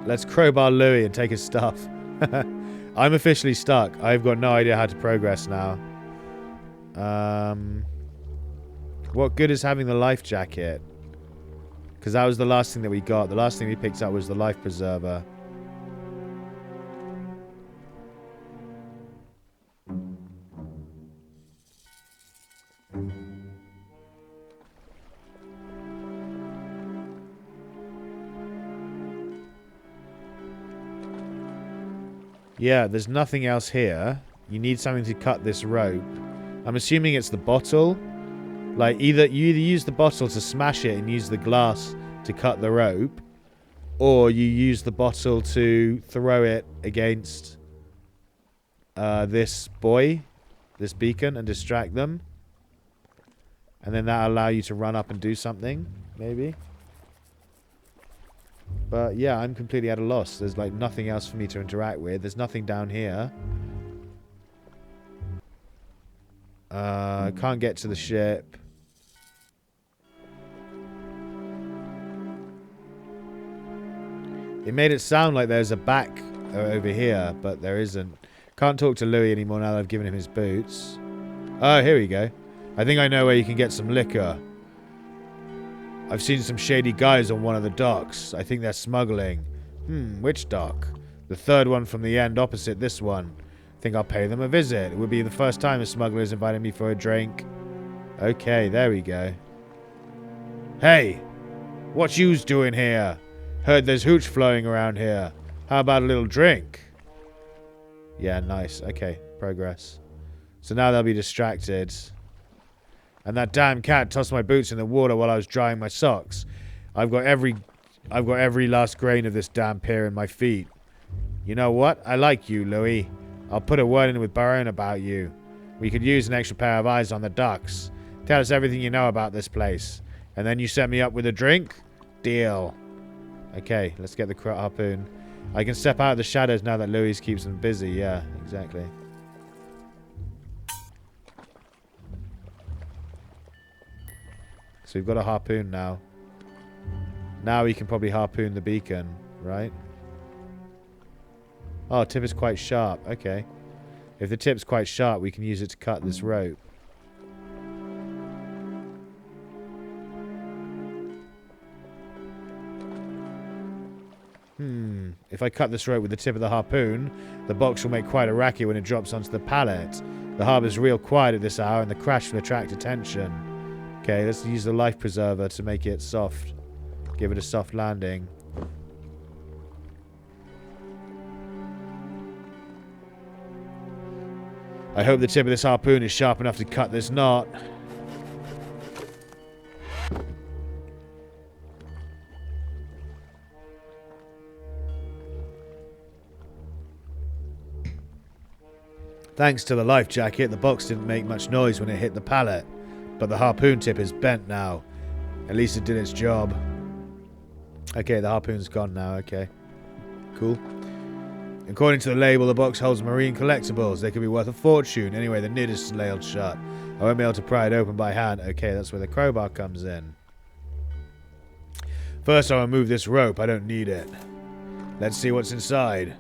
Let's crowbar Louis and take his stuff. I'm officially stuck. I've got no idea how to progress now. What good is having the life jacket? Because that was the last thing that we got. The last thing we picked up was the life preserver. Yeah, there's nothing else here. You need something to cut this rope. I'm assuming it's the bottle. Like, you either use the bottle to smash it and use the glass to cut the rope, or you use the bottle to throw it against this boy, this beacon, and distract them. And then that'll allow you to run up and do something, maybe. But yeah, I'm completely at a loss. There's like nothing else for me to interact with. There's nothing down here. Can't get to the ship. It made it sound like there's a back over here, but there isn't. Can't talk to Louis anymore now that I've given him his boots. Oh, here we go. I think I know where you can get some liquor. I've seen some shady guys on one of the docks. I think they're smuggling. Which dock? The third one from the end opposite this one. Think I'll pay them a visit. It would be the first time a smuggler's invited me for a drink. Okay, there we go. Hey! What you's doing here? Heard there's hooch flowing around here. How about a little drink? Yeah, nice. Okay, progress. So now they'll be distracted. And that damn cat tossed my boots in the water while I was drying my socks. I've got every last grain of this damn pier in my feet. You know what? I like you, Louis. I'll put a word in with Baron about you. We could use an extra pair of eyes on the docks. Tell us everything you know about this place. And then you set me up with a drink? Deal. Okay, let's get the harpoon. I can step out of the shadows now that Louis keeps them busy. Yeah, exactly. So we've got a harpoon now. Now we can probably harpoon the beacon, right? Oh, tip is quite sharp. Okay. If the tip's quite sharp, we can use it to cut this rope. If I cut this rope with the tip of the harpoon, the box will make quite a racket when it drops onto the pallet. The harbour's real quiet at this hour, and the crash will attract attention. Okay, let's use the life preserver to make it soft. Give it a soft landing. I hope the tip of this harpoon is sharp enough to cut this knot. Thanks to the life jacket, the box didn't make much noise when it hit the pallet. But the harpoon tip is bent now. At least it did its job. Okay, the harpoon's gone now. Okay. Cool. According to the label, the box holds marine collectibles. They could be worth a fortune. Anyway, the lid is nailed shut. I won't be able to pry it open by hand. Okay, that's where the crowbar comes in. First, I'll remove this rope. I don't need it. Let's see what's inside.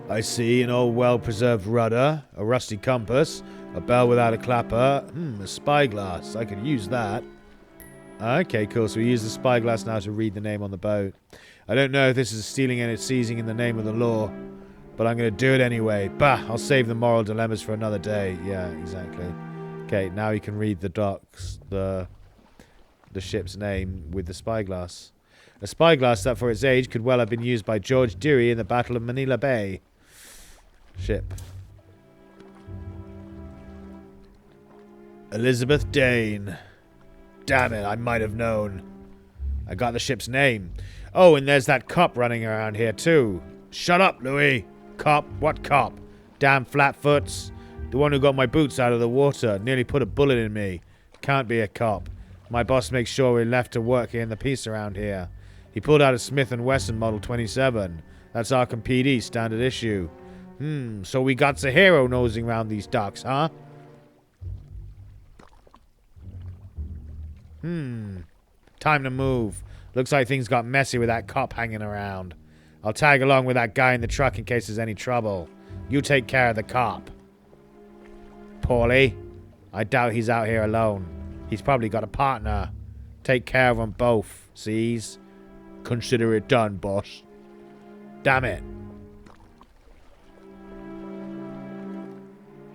I see an old well-preserved rudder, a rusty compass, a bell without a clapper, a spyglass. I could use that. Okay, cool. So we use the spyglass now to read the name on the boat. I don't know if this is stealing and seizing in the name of the law, but I'm going to do it anyway. Bah! I'll save the moral dilemmas for another day. Yeah, exactly. Okay, now you can read the docks, the ship's name with the spyglass. A spyglass that for its age could well have been used by George Dewey in the Battle of Manila Bay. Ship. Elizabeth Dane. Damn it, I might have known. I got the ship's name. Oh, and there's that cop running around here too. Shut up, Louis. Cop? What cop? Damn flatfoots. The one who got my boots out of the water. Nearly put a bullet in me. Can't be a cop. My boss makes sure we're left to work in the peace around here. He pulled out a Smith & Wesson Model 27. That's Arkham PD, standard issue. So we got a hero nosing around these docks, huh? Time to move. Looks like things got messy with that cop hanging around. I'll tag along with that guy in the truck in case there's any trouble. You take care of the cop. Paulie. I doubt he's out here alone. He's probably got a partner. Take care of them both, sees? Consider it done, boss. Damn it.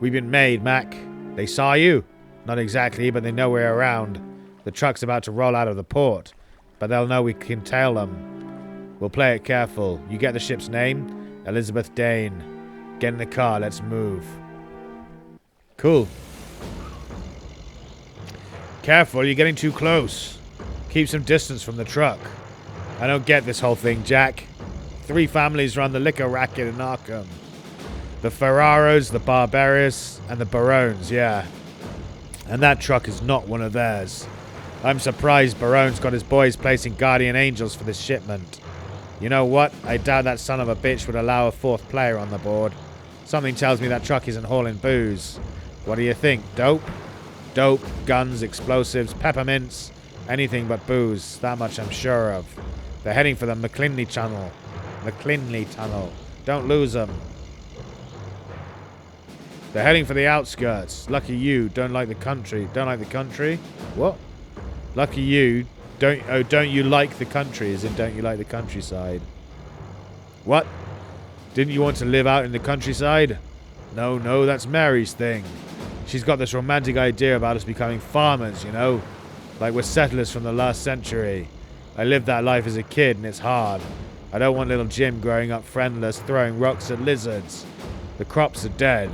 We've been made, Mac. They saw you? Not exactly, but they know we're around. The truck's about to roll out of the port, but they'll know we can tail them. We'll play it careful. You get the ship's name? Elizabeth Dane. Get in the car, let's move. Cool. Careful, you're getting too close. Keep some distance from the truck. I don't get this whole thing, Jack. 3 families run the liquor racket in Arkham. The Ferraros, the Barberis, and the Barones, yeah. And that truck is not one of theirs. I'm surprised Barone's got his boys placing guardian angels for this shipment. You know what? I doubt that son of a bitch would allow a 4th player on the board. Something tells me that truck isn't hauling booze. What do you think? Dope? Dope, guns, explosives, peppermints, anything but booze. That much I'm sure of. They're heading for the McKinley Tunnel. McKinley Tunnel. Don't lose them. They're heading for the outskirts. Lucky you. Don't like the country. Don't like the country? What? Lucky you. Don't you like the country? As in, don't you like the countryside? What? Didn't you want to live out in the countryside? No, that's Mary's thing. She's got this romantic idea about us becoming farmers, you know? Like we're settlers from the last century. I lived that life as a kid, and it's hard. I don't want little Jim growing up friendless, throwing rocks at lizards. The crops are dead.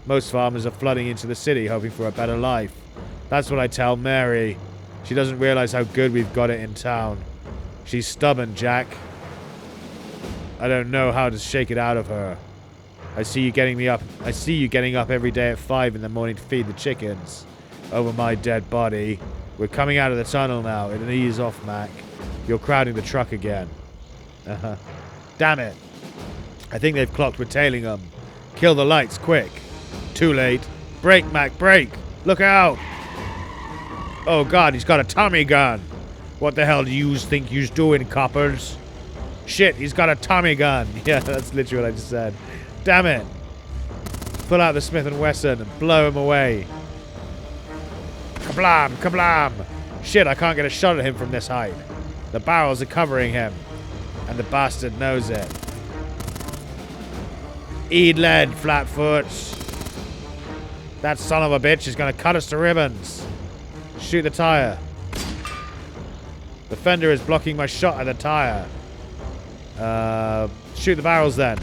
Most farmers are flooding into the city, hoping for a better life. That's what I tell Mary. She doesn't realize how good we've got it in town. She's stubborn, Jack. I don't know how to shake it out of her. I see you getting up every day at 5 in the morning to feed the chickens. Over my dead body. We're coming out of the tunnel now. It'll ease off, Mac. You're crowding the truck again. Damn it. I think they've clocked we're tailing them. Kill the lights, quick. Too late. Brake, Mac, brake. Look out. Oh, God, he's got a Tommy gun. What the hell do you think you's doing, coppers? Shit, he's got a Tommy gun. Yeah, that's literally what I just said. Damn it. Pull out the Smith & Wesson and blow him away. Kablam, kablam. Shit, I can't get a shot at him from this height. The barrels are covering him. And the bastard knows it. Eat lead, Flatfoot. That son of a bitch is going to cut us to ribbons. Shoot the tire. The fender is blocking my shot at the tire. Shoot the barrels then.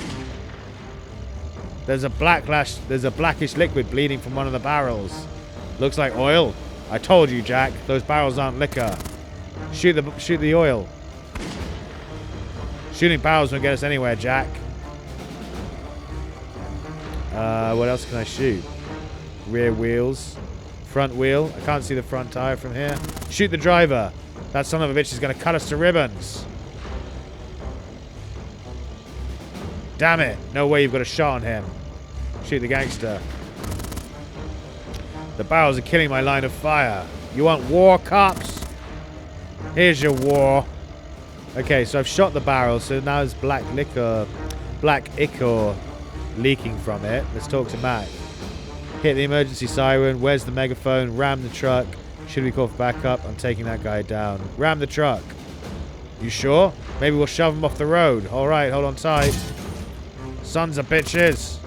There's a blackish liquid bleeding from one of the barrels. Looks like oil. I told you, Jack. Those barrels aren't liquor. Shoot the oil. Shooting barrels won't get us anywhere, Jack. What else can I shoot? Rear wheels. Front wheel. I can't see the front tire from here. Shoot the driver. That son of a bitch is going to cut us to ribbons. Damn it. No way you've got a shot on him. Shoot the gangster. The barrels are killing my line of fire. You want war, cops? Here's your war. Okay, so I've shot the barrel, so now there's black ichor leaking from it. Let's talk to Mac. Hit the emergency siren. Where's the megaphone? Ram the truck. Should we call for backup? I'm taking that guy down. Ram the truck. You sure? Maybe we'll shove him off the road. Alright, hold on tight. Sons of bitches.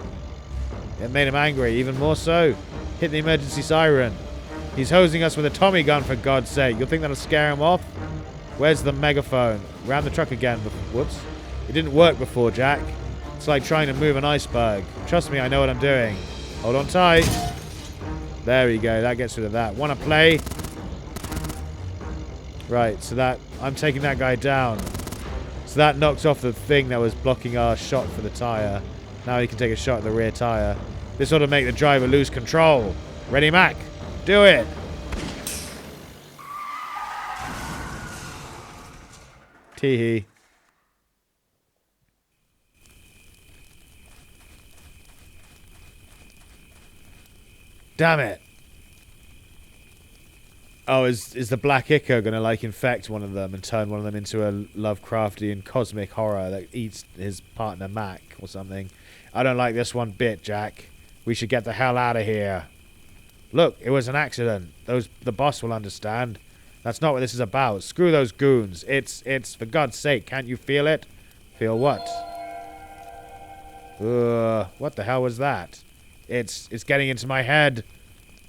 It made him angry, even more so. Hit the emergency siren. He's hosing us with a Tommy gun, for God's sake. You'll think that'll scare him off? Where's the megaphone? Ram the truck again. Whoops. It didn't work before, Jack. It's like trying to move an iceberg. Trust me, I know what I'm doing. Hold on tight. There we go. That gets rid of that. Want to play? Right, so that... I'm taking that guy down. So that knocks off the thing that was blocking our shot for the tire. Now he can take a shot at the rear tire. This ought to make the driver lose control. Ready, Mac? Do it! Tee-hee. Damn it. Oh, is the black ichor going to, like, infect one of them and turn one of them into a Lovecraftian cosmic horror that eats his partner Mac or something? I don't like this one bit, Jack. We should get the hell out of here. Look, it was an accident. The boss will understand. That's not what this is about. Screw those goons. It's for God's sake, can't you feel it? Feel what? What the hell was that? It's getting into my head.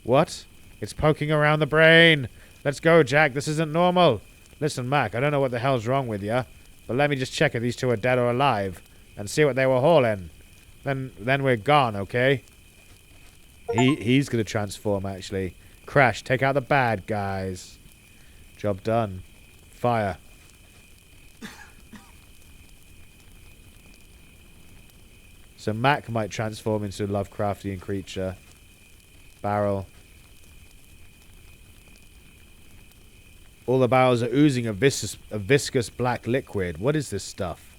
What? It's poking around the brain. Let's go, Jack. This isn't normal. Listen, Mac, I don't know what the hell's wrong with you, but let me just check if these two are dead or alive and see what they were hauling. Then we're gone, okay? He's gonna transform, actually. Crash, take out the bad guys. Job done. Fire. So Mac might transform into a Lovecraftian creature. Barrel. All the barrels are oozing a viscous black liquid. What is this stuff?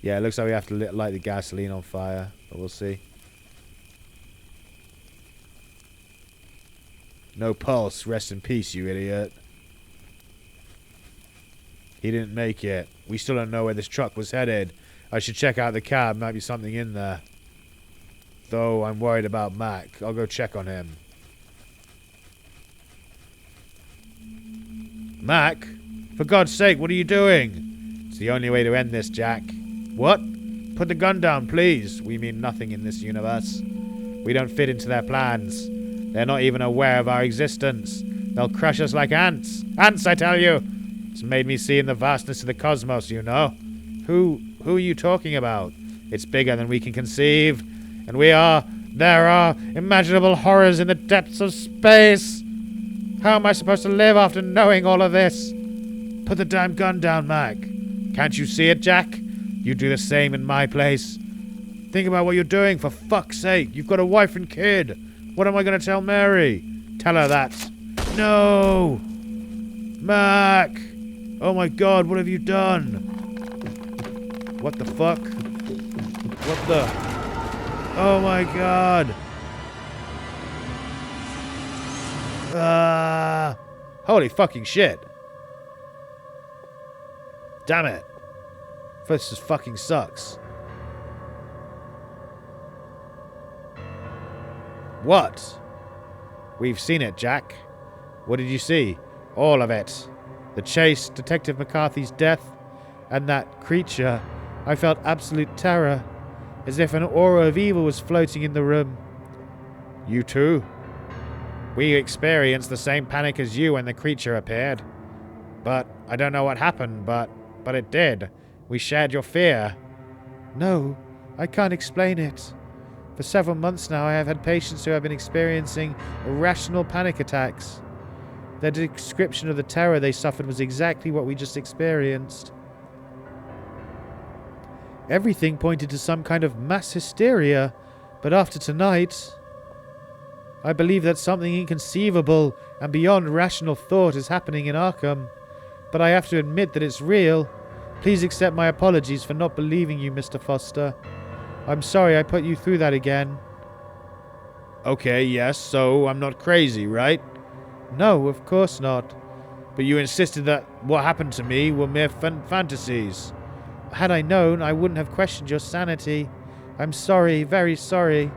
Yeah, it looks like we have to light the gasoline on fire, but we'll see. No pulse. Rest in peace, you idiot. He didn't make it. We still don't know where this truck was headed. I should check out the cab. Might be something in there. Though I'm worried about Mac. I'll go check on him. Mac? For God's sake, what are you doing? It's the only way to end this, Jack. What? Put the gun down, please. We mean nothing in this universe. We don't fit into their plans. They're not even aware of our existence. They'll crush us like ants. Ants, I tell you! It's made me see in the vastness of the cosmos, you know. Who are you talking about? It's bigger than we can conceive. And there are imaginable horrors in the depths of space. How am I supposed to live after knowing all of this? Put the damn gun down, Mac. Can't you see it, Jack? You do the same in my place. Think about what you're doing, for fuck's sake. You've got a wife and kid. What am I going to tell Mary? Tell her that. No! Mac! Oh my god, what have you done? What the fuck? What the? Oh my god! Holy fucking shit. Damn it. This just fucking sucks. What? We've seen it, Jack. What did you see? All of it. The chase, Detective McCarthy's death, and that creature. I felt absolute terror, as if an aura of evil was floating in the room. You too? We experienced the same panic as you when the creature appeared. But I don't know what happened, but it did. We shared your fear. No, I can't explain it. For several months now, I have had patients who have been experiencing irrational panic attacks. Their description of the terror they suffered was exactly what we just experienced. Everything pointed to some kind of mass hysteria, but after tonight, I believe that something inconceivable and beyond rational thought is happening in Arkham. But I have to admit that it's real. Please accept my apologies for not believing you, Mr. Foster. I'm sorry I put you through that again. Okay, yes, so I'm not crazy, right? No, of course not. But you insisted that what happened to me were mere fantasies. Had I known, I wouldn't have questioned your sanity. I'm sorry, very sorry.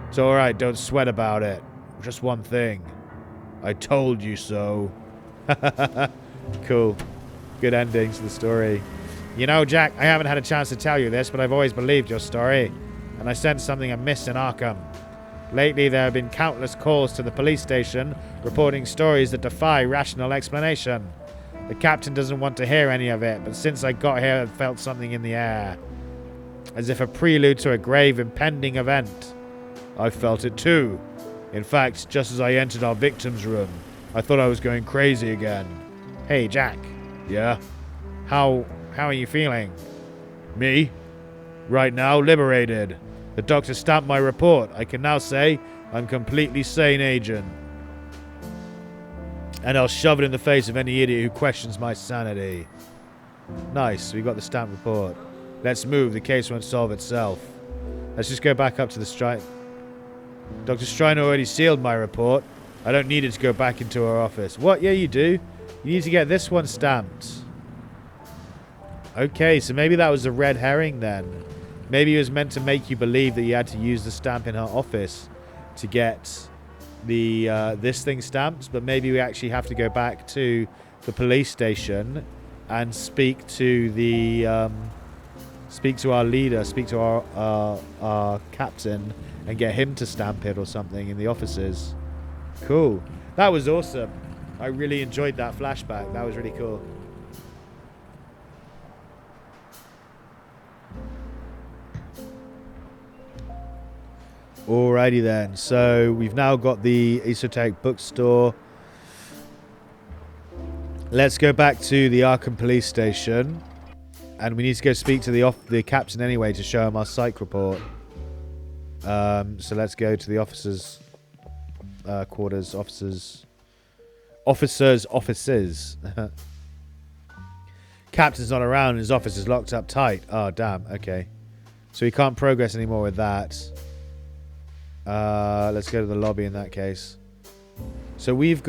It's alright, don't sweat about it. Just one thing. I told you so. Cool. Good ending to the story. You know, Jack, I haven't had a chance to tell you this, but I've always believed your story. And I sensed something amiss in Arkham. Lately, there have been countless calls to the police station reporting stories that defy rational explanation. The captain doesn't want to hear any of it, but since I got here, I've felt something in the air. As if a prelude to a grave impending event. I felt it too. In fact, just as I entered our victim's room, I thought I was going crazy again. Hey, Jack. Yeah? How are you feeling? Me? Right now, liberated. The doctor stamped my report. I can now say I'm completely sane agent. And I'll shove it in the face of any idiot who questions my sanity. Nice, we got the stamp report. Let's move, the case won't solve itself. Let's just go back up to the strike. Dr. Striner already sealed my report. I don't need it to go back into her office. What? Yeah, you do. You need to get this one stamped. Okay, so maybe that was a red herring then. Maybe it was meant to make you believe that you had to use the stamp in her office to get the this thing stamped, but maybe we actually have to go back to the police station and speak to the speak to our leader, speak to our captain, and get him to stamp it or something in the offices. Cool. That was awesome. I really enjoyed that flashback. That was really cool. Alrighty then, so we've now got the esoteric bookstore. Let's go back to the Arkham police station, and we need to go speak to the captain anyway to show him our psych report. So let's go to the officers' quarters. Officers. Captain's not around, his office is locked up tight. Oh damn. Okay, so we can't progress anymore with that. Let's go to the lobby in that case. So we need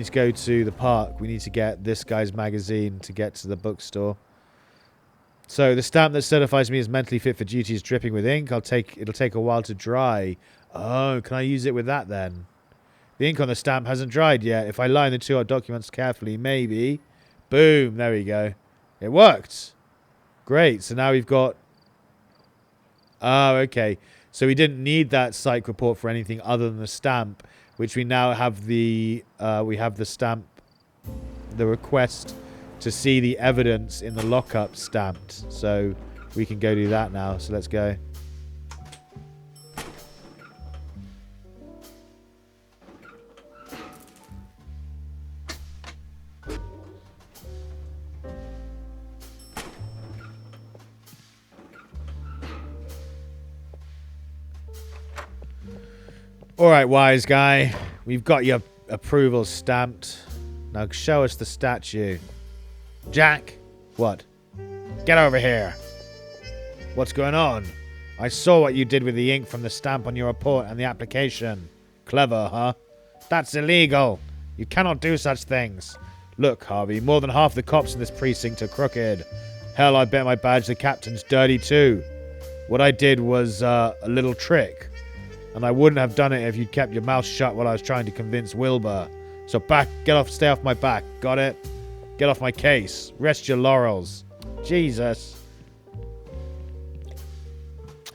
to go to the park. We need to get this guy's magazine to get to the bookstore. So the stamp that certifies me as mentally fit for duty is dripping with ink. It'll take a while to dry. Oh, can I use it with that then? The ink on the stamp hasn't dried yet. If I line the two documents carefully, maybe. Boom, there we go. It worked. Great, so now we've got... Oh, okay. So we didn't need that psych report for anything other than the stamp, which we now have the stamp, the request to see the evidence in the lockup stamped. So we can go do that now. So let's go. Alright, wise guy. We've got your Approval stamped. Now show us the statue. Jack! What? Get over here! What's going on? I saw what you did with the ink from the stamp on your report and the application. Clever, huh? That's illegal! You cannot do such things. Look, Harvey, more than half the cops in this precinct are crooked. Hell, I bet my badge the captain's dirty too. What I did was a little trick. And I wouldn't have done it if you'd kept your mouth shut while I was trying to convince Wilbur. So stay off my back, got it? Get off my case. Rest your laurels. Jesus.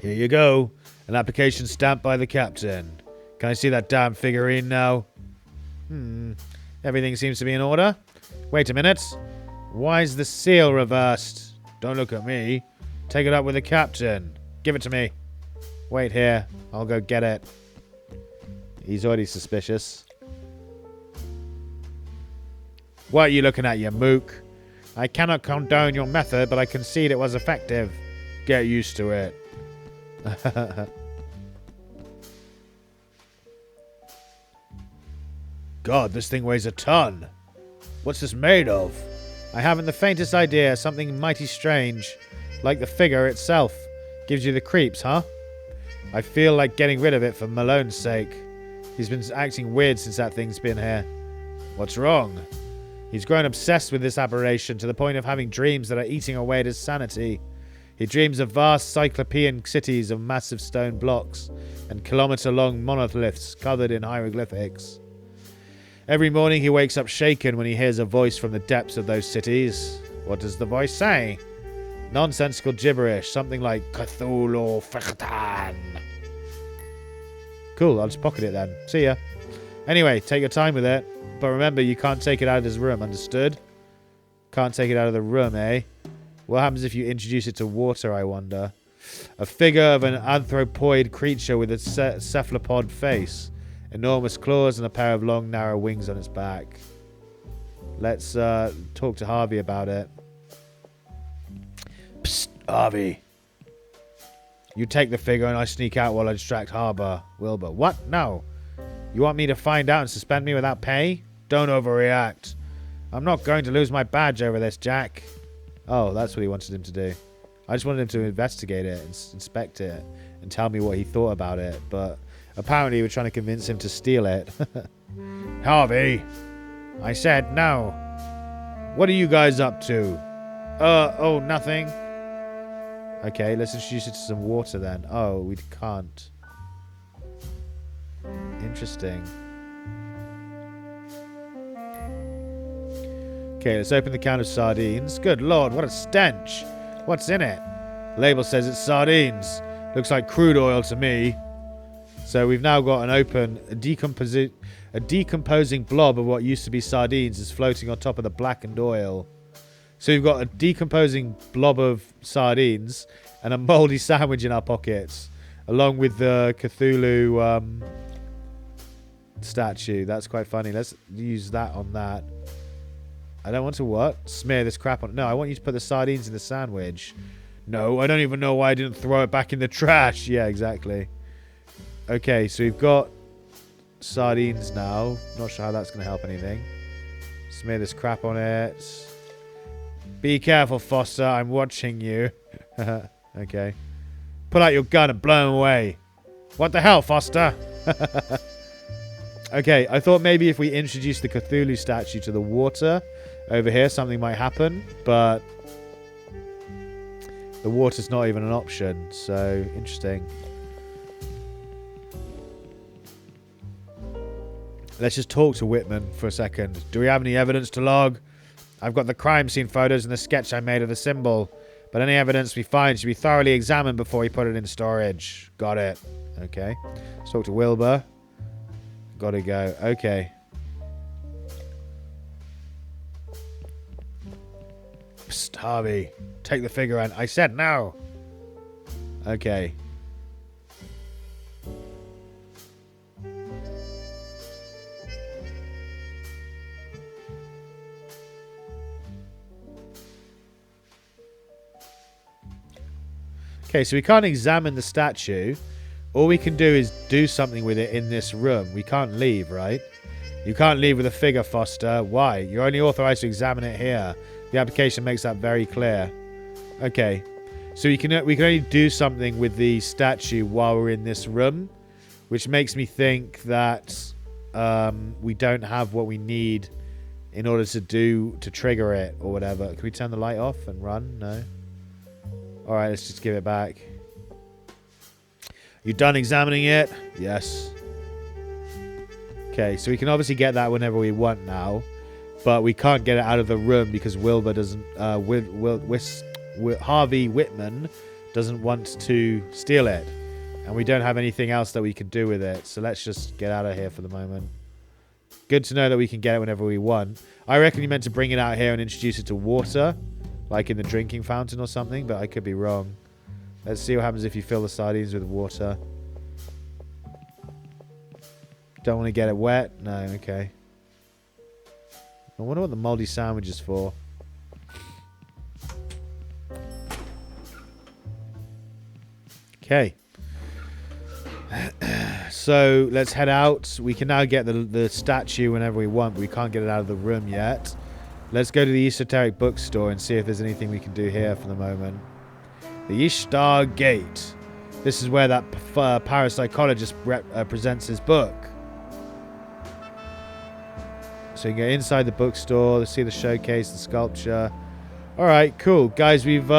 Here you go. An application stamped by the captain. Can I see that damn figurine now? Everything seems to be in order. Wait a minute. Why is the seal reversed? Don't look at me. Take it up with the captain. Give it to me. Wait here. I'll go get it. He's already suspicious. What are you looking at, you mook? I cannot condone your method, but I concede it was effective. Get used to it. God, this thing weighs a ton. What's this made of? I haven't the faintest idea. Something mighty strange. Like the figure itself. Gives you the creeps, huh? I feel like getting rid of it for Malone's sake. He's been acting weird since that thing's been here. What's wrong? He's grown obsessed with this aberration to the point of having dreams that are eating away at his sanity. He dreams of vast cyclopean cities of massive stone blocks and kilometer-long monoliths covered in hieroglyphics. Every morning he wakes up shaken when he hears a voice from the depths of those cities. What does the voice say? Nonsensical gibberish, something like Cthulhu Fechtan. Cool, I'll just pocket it then. See ya. Anyway, take your time with it. But remember, you can't take it out of his room, understood? Can't take it out of the room, eh? What happens if you introduce it to water, I wonder? A figure of an anthropoid creature with a cephalopod face. Enormous claws and a pair of long, narrow wings on its back. Let's talk to Harvey about it. Psst, Harvey. You take the figure and I sneak out while I distract Wilbur. What? No. You want me to find out and suspend me without pay? Don't overreact. I'm not going to lose my badge over this, Jack. Oh, that's what he wanted him to do. I just wanted him to investigate it and inspect it and tell me what he thought about it. But apparently we're trying to convince him to steal it. Harvey. I said no. What are you guys up to? Oh, nothing. Okay, let's introduce it to some water then. Oh, we can't. Interesting. Okay, let's open the can of sardines. Good lord, what a stench. What's in it? Label says it's sardines. Looks like crude oil to me. So we've now got a decomposing blob of what used to be sardines is floating on top of the blackened oil. So we've got a decomposing blob of sardines and a moldy sandwich in our pockets, along with the Cthulhu statue. That's quite funny. Let's use that on that. I don't want to what? Smear this crap on. No, I want you to put the sardines in the sandwich. No, I don't even know why I didn't throw it back in the trash. Yeah, exactly. Okay, so we've got sardines now. Not sure how that's going to help anything. Smear this crap on it. Be careful, Foster. I'm watching you. Okay. Pull out your gun and blow him away. What the hell, Foster? Okay, I thought maybe if we introduce the Cthulhu statue to the water over here, something might happen, but the water's not even an option, so interesting. Let's just talk to Whitman for a second. Do we have any evidence to log? I've got the crime scene photos and the sketch I made of the symbol, but any evidence we find should be thoroughly examined before we put it in storage. Got it. Okay. Let's talk to Wilbur. Gotta go. Okay. Psst, Harvey. Take the figure and I said no. Okay. Okay, so we can't examine the statue. All we can do is do something with it in this room. We can't leave, right? You can't leave with a figure, Foster. Why? You're only authorized to examine it here. The application makes that very clear. Okay. So we can only do something with the statue while we're in this room, which makes me think that we don't have what we need in order to trigger it or whatever. Can we turn the light off and run? No. All right, let's just give it back. You done examining it? Yes. Okay, so we can obviously get that whenever we want now, but we can't get it out of the room because Wilbur doesn't. Harvey Whitman doesn't want to steal it, and we don't have anything else that we can do with it. So let's just get out of here for the moment. Good to know that we can get it whenever we want. I reckon you meant to bring it out here and introduce it to water, like in the drinking fountain or something, but I could be wrong. Let's see what happens if you fill the sardines with water. Don't want to get it wet? No, okay. I wonder what the moldy sandwich is for. Okay. So let's head out. We can now get the statue whenever we want, but we can't get it out of the room yet. Let's go to the esoteric bookstore and see if there's anything we can do here for the moment. The Ishtar Gate. This is where that parapsychologist presents his book. So you can go inside the bookstore, see the showcase, the sculpture. All right, cool. Guys, we've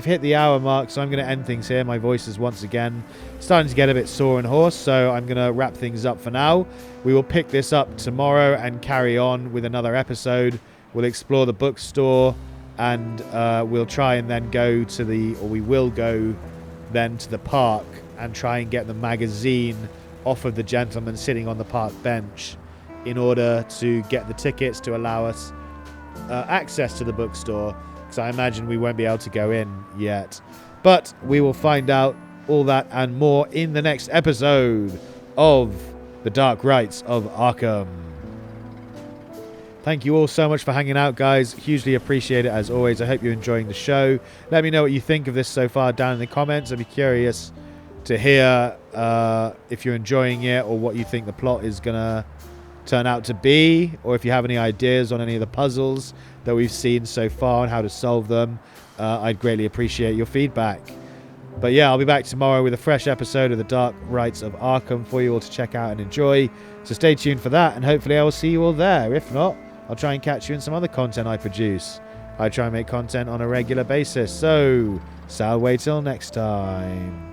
hit the hour mark, so I'm going to end things here. My voice is once again starting to get a bit sore and hoarse, so I'm going to wrap things up for now. We will pick this up tomorrow and carry on with another episode. We'll explore the bookstore, and we'll try and then we will go then to the park and try and get the magazine off of the gentleman sitting on the park bench in order to get the tickets to allow us access to the bookstore, because I imagine we won't be able to go in yet. But we will find out all that and more in the next episode of The Dark Rites of Arkham. Thank you all so much for hanging out, guys. Hugely appreciate it as always. I hope you're enjoying the show. Let me know what you think of this so far down in the comments. I'd be curious to hear if you're enjoying it or what you think the plot is going to turn out to be, or if you have any ideas on any of the puzzles that we've seen so far and how to solve them. I'd greatly appreciate your feedback. But yeah, I'll be back tomorrow with a fresh episode of The Dark Rites of Arkham for you all to check out and enjoy. So stay tuned for that, and hopefully I will see you all there. If not, I'll try and catch you in some other content I produce. I try and make content on a regular basis, so wait till next time.